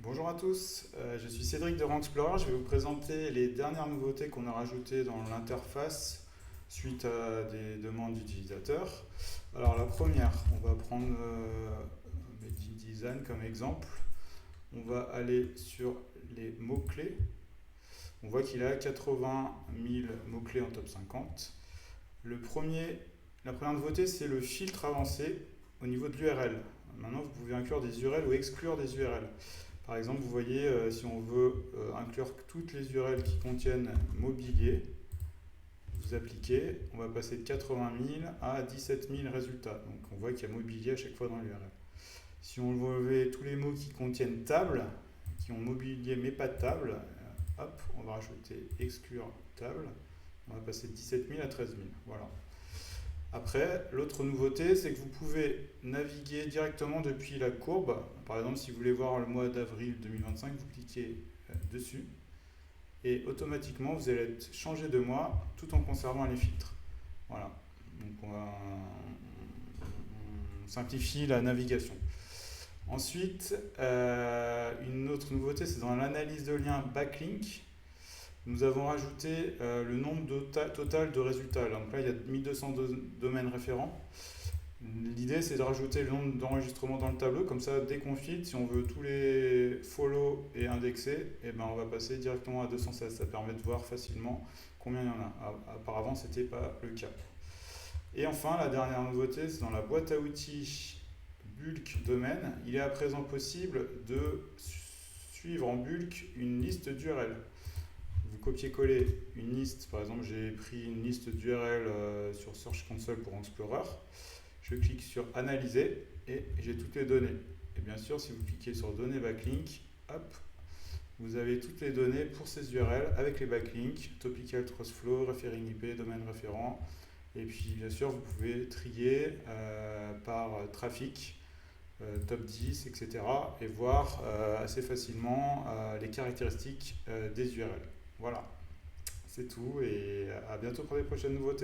Bonjour à tous, je suis Cédric de Rank Explorer. Je vais vous présenter les dernières nouveautés qu'on a rajoutées dans l'interface suite à des demandes d'utilisateurs. Alors la première, on va prendre Made in Design comme exemple. On va aller sur les mots-clés. On voit qu'il a 80 000 mots-clés en top 50. La première nouveauté, c'est le filtre avancé au niveau de l'URL. Maintenant, vous pouvez inclure des URL ou exclure des URL. Par exemple, vous voyez, si on veut inclure toutes les URL qui contiennent mobilier, vous appliquez, on va passer de 80 000 à 17 000 résultats. Donc on voit qu'il y a mobilier à chaque fois dans l'URL. Si on veut enlever tous les mots qui contiennent table, qui ont mobilier mais pas de table, hop, on va rajouter exclure table. On va passer de 17 000 à 13 000. Voilà. Après, l'autre nouveauté, c'est que vous pouvez naviguer directement depuis la courbe. Par exemple, si vous voulez voir le mois d'avril 2025, vous cliquez dessus et automatiquement vous allez être changé de mois tout en conservant les filtres. Voilà. Donc on simplifie la navigation. Ensuite, une autre nouveauté, c'est dans l'analyse de liens backlink. Nous avons rajouté le nombre total de résultats. Donc là, il y a 1200 domaines référents. L'idée, c'est de rajouter le nombre d'enregistrements dans le tableau. Comme ça, dès qu'on filtre, si on veut tous les follow et indexer, eh ben, on va passer directement à 216. Ça permet de voir facilement combien il y en a. Auparavant, ce n'était pas le cas. Et enfin, la dernière nouveauté, c'est dans la boîte à outils bulk domaine. Il est à présent possible de suivre en bulk une liste d'URL. Vous copiez-coller une liste, par exemple j'ai pris une liste d'URL sur Search Console pour Explorer, je clique sur analyser et j'ai toutes les données. Et bien sûr, si vous cliquez sur données backlink, hop, vous avez toutes les données pour ces URL avec les backlinks, topical trust flow, referring IP, domaine référent, et puis bien sûr vous pouvez trier par trafic, top 10, etc. et voir assez facilement les caractéristiques des URL. Voilà, c'est tout et à bientôt pour les prochaines nouveautés.